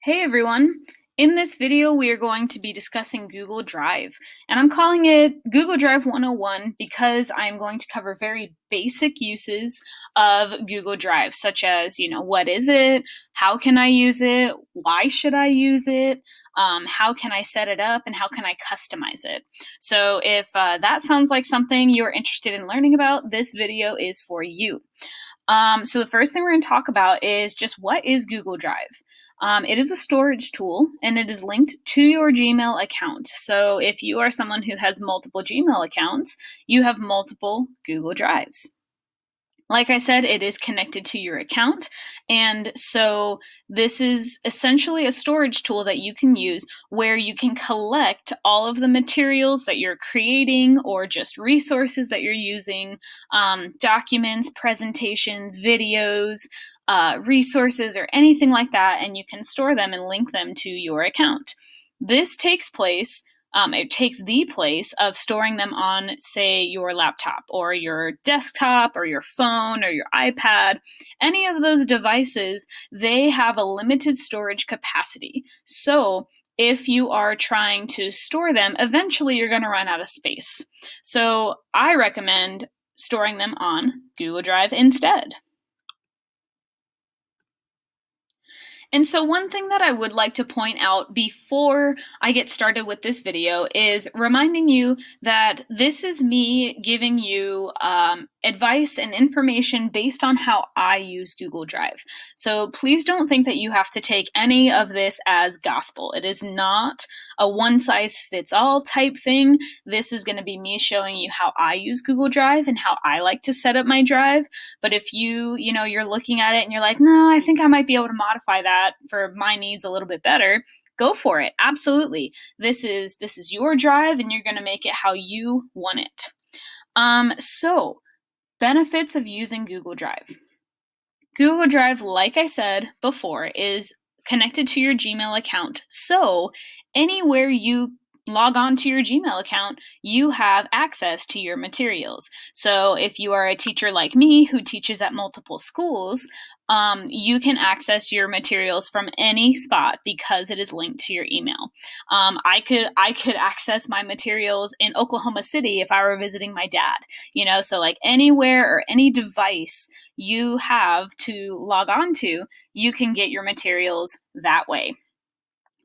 Hey everyone! In this video we are going to be discussing Google Drive, and I'm calling it Google Drive 101 because I'm going to cover very basic uses of Google Drive, such as, what is it, how can I use it, why should I use it, how can I set it up, and how can I customize it. So if that sounds like something you're interested in learning about, this video is for you. So the first thing we're going to talk about is just what is Google Drive. It is a storage tool and it is linked to your Gmail account. So if you are someone who has multiple Gmail accounts, you have multiple Google Drives. Like I said, it is connected to your account, and so this is essentially a storage tool that you can use where you can collect all of the materials that you're creating or just resources that you're using, documents, presentations, videos, resources, or anything like that, and you can store them and link them to your account. This takes place it takes the place of storing them on, say, your laptop or your desktop or your phone or your iPad. Any of those devices, they have a limited storage capacity. So if you are trying to store them, eventually you're going to run out of space. So I recommend storing them on Google Drive instead. And so one thing that I would like to point out before I get started with this video is reminding you that this is me giving you advice and information based on how I use Google Drive. So please don't think that you have to take any of this as gospel. It is not a one-size-fits-all type thing. This is going to be me showing you how I use Google Drive and how I like to set up my drive. But if you're looking at it and you're like, no, I think I might be able to modify that for my needs a little bit better, go for it. Absolutely. This is your drive and you're going to make it how you want it. So benefits of using Google Drive. Google Drive, like I said before, is connected to your Gmail account. So anywhere you log on to your Gmail account, you have access to your materials. So if you are a teacher like me who teaches at multiple schools, you can access your materials from any spot because it is linked to your email. I could access my materials in Oklahoma City if I were visiting my dad. So like anywhere or any device you have to log on to, you can get your materials that way.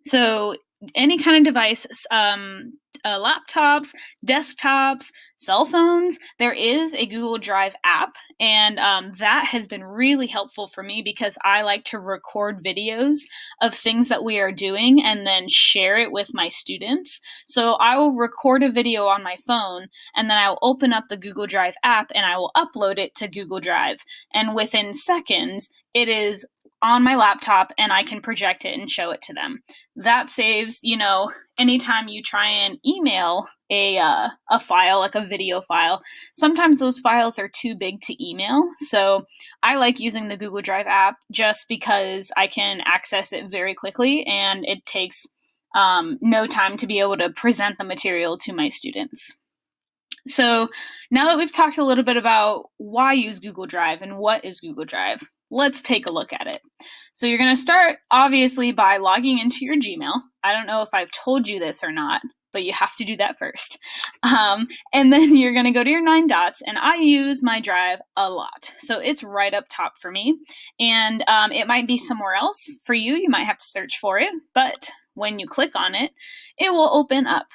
So any kind of device, laptops, desktops, cell phones, there is a Google Drive app, and that has been really helpful for me because I like to record videos of things that we are doing and then share it with my students. So I will record a video on my phone, and then I will open up the Google Drive app and I will upload it to Google Drive. And within seconds, it is on my laptop and I can project it and show it to them. That saves, anytime you try and email a file, like a video file, sometimes those files are too big to email. So I like using the Google Drive app just because I can access it very quickly and it takes no time to be able to present the material to my students. So now that we've talked a little bit about why use Google Drive and what is Google Drive, let's take a look at it. So you're going to start, obviously, by logging into your Gmail. I don't know if I've told you this or not, but you have to do that first. And then you're going to go to your 9 dots, and I use my drive a lot. So it's right up top for me, and it might be somewhere else for you. You might have to search for it, but when you click on it, it will open up.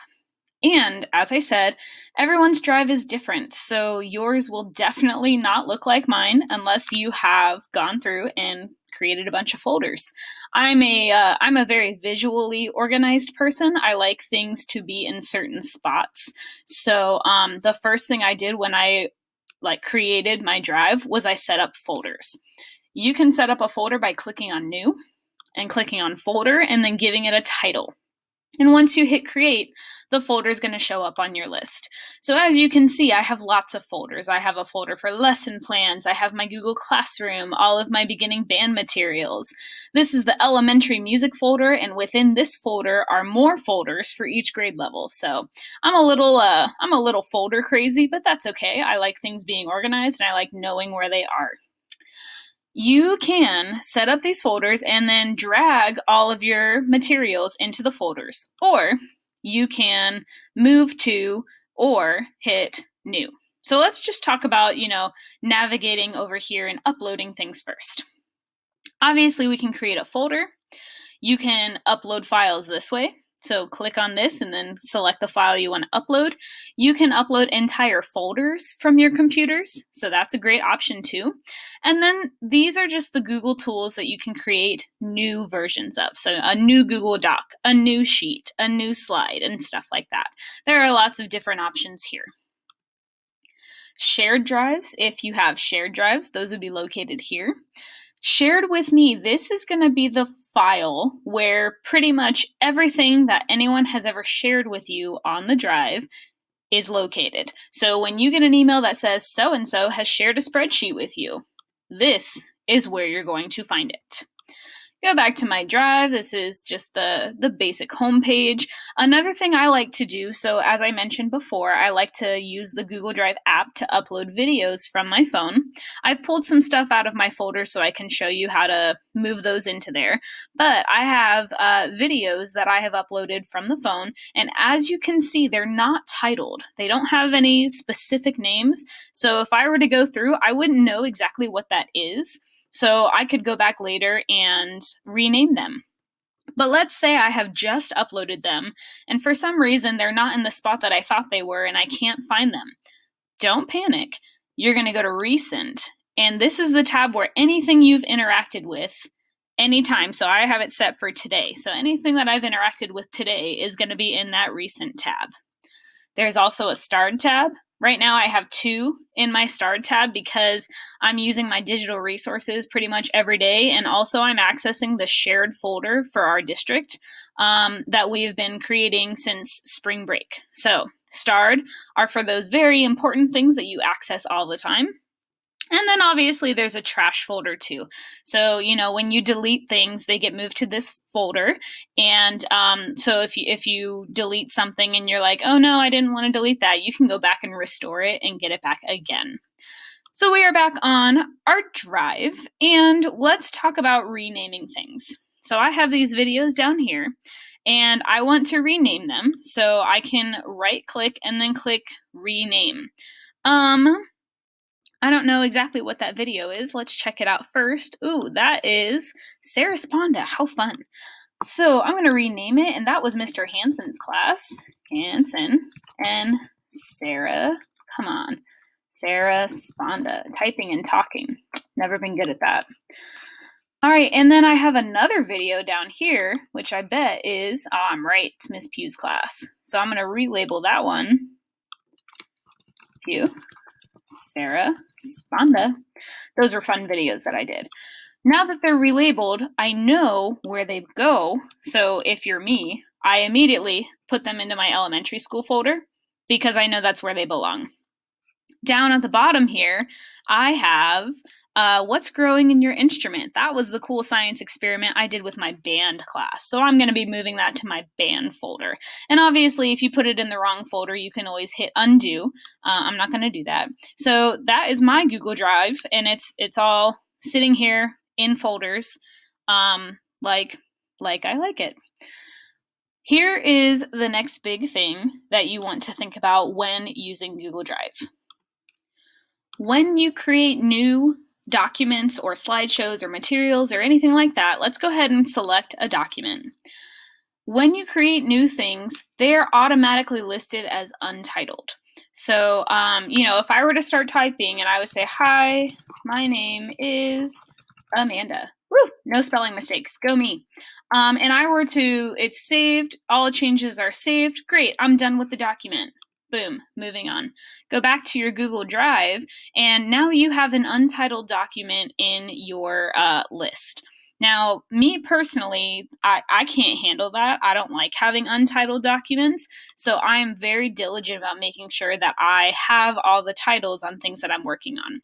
And as I said, everyone's drive is different, so yours will definitely not look like mine unless you have gone through and created a bunch of folders. I'm a very visually organized person. I like things to be in certain spots. So the first thing I did when I created my drive was I set up folders. You can set up a folder by clicking on New and clicking on Folder and then giving it a title. And once you hit create, the folder is going to show up on your list. So as you can see, I have lots of folders. I have a folder for lesson plans. I have my Google Classroom, all of my beginning band materials. This is the elementary music folder, and within this folder are more folders for each grade level. So I'm a little folder crazy, but that's okay. I like things being organized and I like knowing where they are. you can set up these folders and then drag all of your materials into the folders, or you can move to or hit new. So let's just talk about, navigating over here and uploading things first. Obviously, we can create a folder. You can upload files this way. So click on this and then select the file you want to upload. You can upload entire folders from your computers, so that's a great option too. And then these are just the Google tools that you can create new versions of. So a new Google Doc, a new sheet, a new slide, and stuff like that. There are lots of different options here. Shared drives, if you have shared drives, those would be located here. Shared with me, this is going to be the file where pretty much everything that anyone has ever shared with you on the drive is located. So when you get an email that says so-and-so has shared a spreadsheet with you, this is where you're going to find it. Go back to my drive. This is just the basic home page. Another thing I like to do, so as I mentioned before, I like to use the Google Drive app to upload videos from my phone. I've pulled some stuff out of my folder so I can show you how to move those into there. But I have videos that I have uploaded from the phone, and as you can see, they're not titled. They don't have any specific names. So if I were to go through, I wouldn't know exactly what that is. So I could go back later and rename them. But let's say I have just uploaded them, and for some reason they're not in the spot that I thought they were, and I can't find them. Don't panic. You're going to go to Recent, and this is the tab where anything you've interacted with anytime. So I have it set for today. So anything that I've interacted with today is going to be in that Recent tab. There's also a Starred tab. Right now I have 2 in my Starred tab because I'm using my digital resources pretty much every day, and also I'm accessing the shared folder for our district that we've been creating since spring break. So Starred are for those very important things that you access all the time. And then obviously there's a trash folder too. So, when you delete things, they get moved to this folder. And so if you delete something and you're like, oh no, I didn't want to delete that, you can go back and restore it and get it back again. So we are back on our drive, and let's talk about renaming things. So I have these videos down here, and I want to rename them. So I can right click and then click rename. I don't know exactly what that video is. Let's check it out first. Ooh, that is Sarah Sponda. How fun. So I'm going to rename it, and that was Mr. Hansen's class. Hansen and Sarah. Come on. Sarah Sponda. Typing and talking. Never been good at that. All right, and then I have another video down here, which I bet is, I'm right, it's Miss Pugh's class. So I'm going to relabel that one. Pugh. Sarah Sponda. Those were fun videos that I did. Now that they're relabeled, I know where they go. So if you're me, I immediately put them into my elementary school folder because I know that's where they belong. Down at the bottom here, I have what's growing in your instrument. That was the cool science experiment I did with my band class. So I'm going to be moving that to my band folder. And obviously, if you put it in the wrong folder, you can always hit undo. I'm not going to do that. So that is my Google Drive, and it's all sitting here in folders, like I like it. Here is the next big thing that you want to think about when using Google Drive. When you create new documents or slideshows or materials or anything like that, let's go ahead and select a document. When you create new things, they are automatically listed as untitled. So, if I were to start typing and I would say, hi, my name is Amanda. Woo, no spelling mistakes, go me. And I were to, it's saved, all changes are saved, great, I'm done with the document. Boom, moving on. Go back to your Google Drive, and now you have an untitled document in your list. Now, me personally, I can't handle that. I don't like having untitled documents, so I am very diligent about making sure that I have all the titles on things that I'm working on.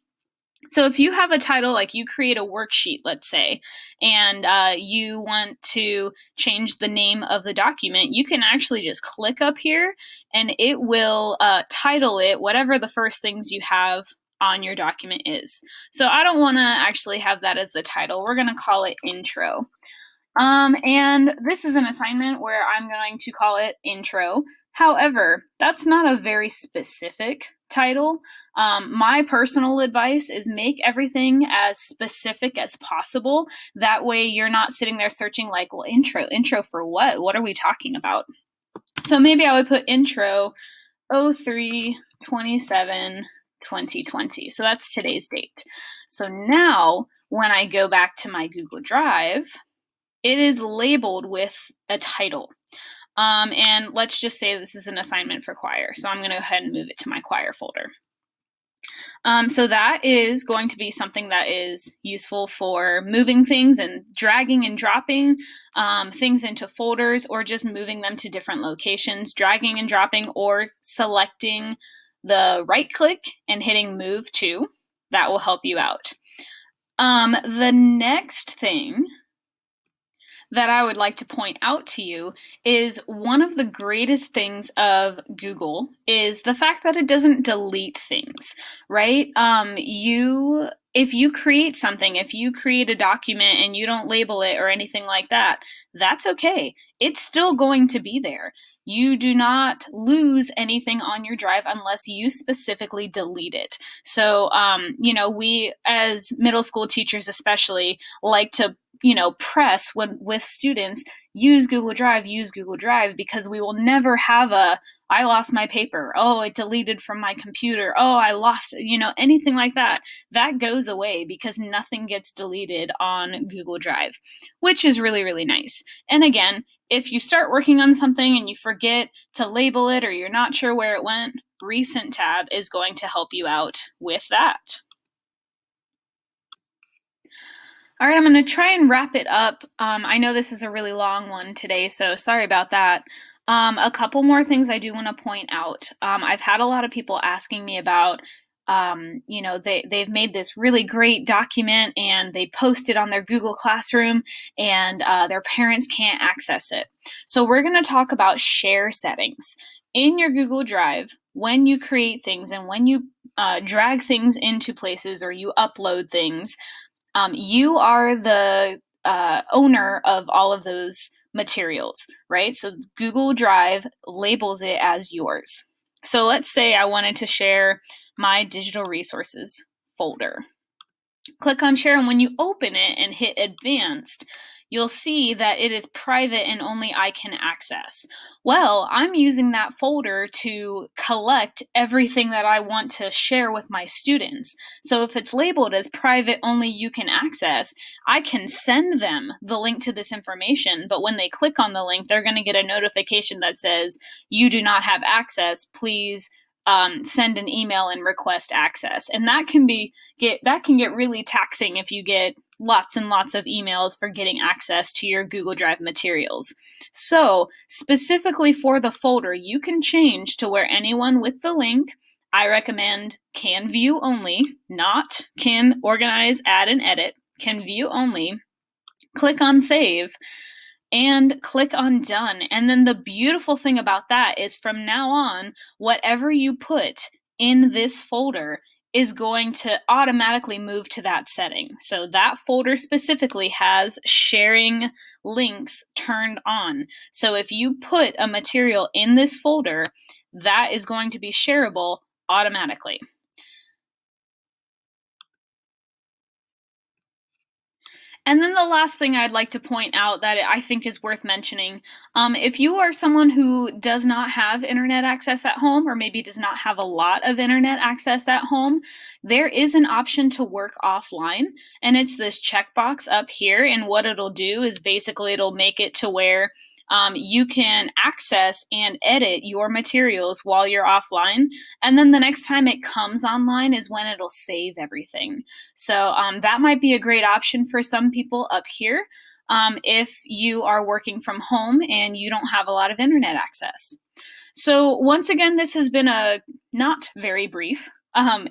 So if you have a title, like you create a worksheet, let's say, and you want to change the name of the document, you can actually just click up here and it will title it whatever the first things you have on your document is. So I don't want to actually have that as the title. We're going to call it intro. And this is an assignment where I'm going to call it intro. However, that's not a very specific title. My personal advice is make everything as specific as possible. That way you're not sitting there searching like, well, intro for what? What are we talking about? So maybe I would put intro 03/27/2020. So that's today's date. So now when I go back to my Google Drive, it is labeled with a title. And let's just say this is an assignment for choir. So I'm going to go ahead and move it to my choir folder. So that is going to be something that is useful for moving things and dragging and dropping things into folders, or just moving them to different locations, dragging and dropping, or selecting the right click and hitting move to. That will help you out. The next thing that I would like to point out to you is one of the greatest things of Google is the fact that it doesn't delete things, right? If you create something, if you create a document and you don't label it or anything like that, that's okay. It's still going to be there. You do not lose anything on your drive unless you specifically delete it. So, we as middle school teachers especially like to press with students, use Google Drive, because we will never have I lost my paper, oh, it deleted from my computer, oh, I lost, anything like that. That goes away because nothing gets deleted on Google Drive, which is really, really nice. And again, if you start working on something and you forget to label it or you're not sure where it went, Recent tab is going to help you out with that. All right, I'm going to try and wrap it up. I know this is a really long one today, so sorry about that. A couple more things I do want to point out. I've had a lot of people asking me about, they've made this really great document and they post it on their Google Classroom, and their parents can't access it. So we're going to talk about share settings. In your Google Drive, when you create things and when you drag things into places or you upload things, you are the owner of all of those materials, right? So Google Drive labels it as yours. So let's say I wanted to share my digital resources folder. Click on share, and when you open it and hit advanced, you'll see that it is private and only I can access. Well, I'm using that folder to collect everything that I want to share with my students. So if it's labeled as private, only you can access, I can send them the link to this information, but when they click on the link, they're going to get a notification that says, you do not have access, please send an email and request access. And that can get really taxing if you get lots and lots of emails for getting access to your Google Drive materials. So specifically for the folder, you can change to where anyone with the link, I recommend can view only, not can organize, add, and edit, can view only. Click on save and click on done. And then the beautiful thing about that is from now on, whatever you put in this folder is going to automatically move to that setting. So that folder specifically has sharing links turned on. So if you put a material in this folder, that is going to be shareable automatically. And then the last thing I'd like to point out that I think is worth mentioning, if you are someone who does not have internet access at home, or maybe does not have a lot of internet access at home, there is an option to work offline, and it's this checkbox up here. And what it'll do is basically it'll make it to where you can access and edit your materials while you're offline. And then the next time it comes online is when it'll save everything. So that might be a great option for some people up here if you are working from home and you don't have a lot of internet access. So once again, this has been a not very brief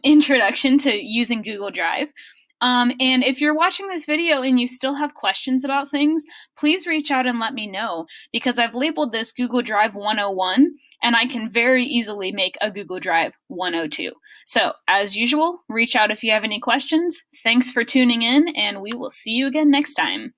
introduction to using Google Drive. And if you're watching this video and you still have questions about things, please reach out and let me know, because I've labeled this Google Drive 101, and I can very easily make a Google Drive 102. So, as usual, reach out if you have any questions. Thanks for tuning in, and we will see you again next time.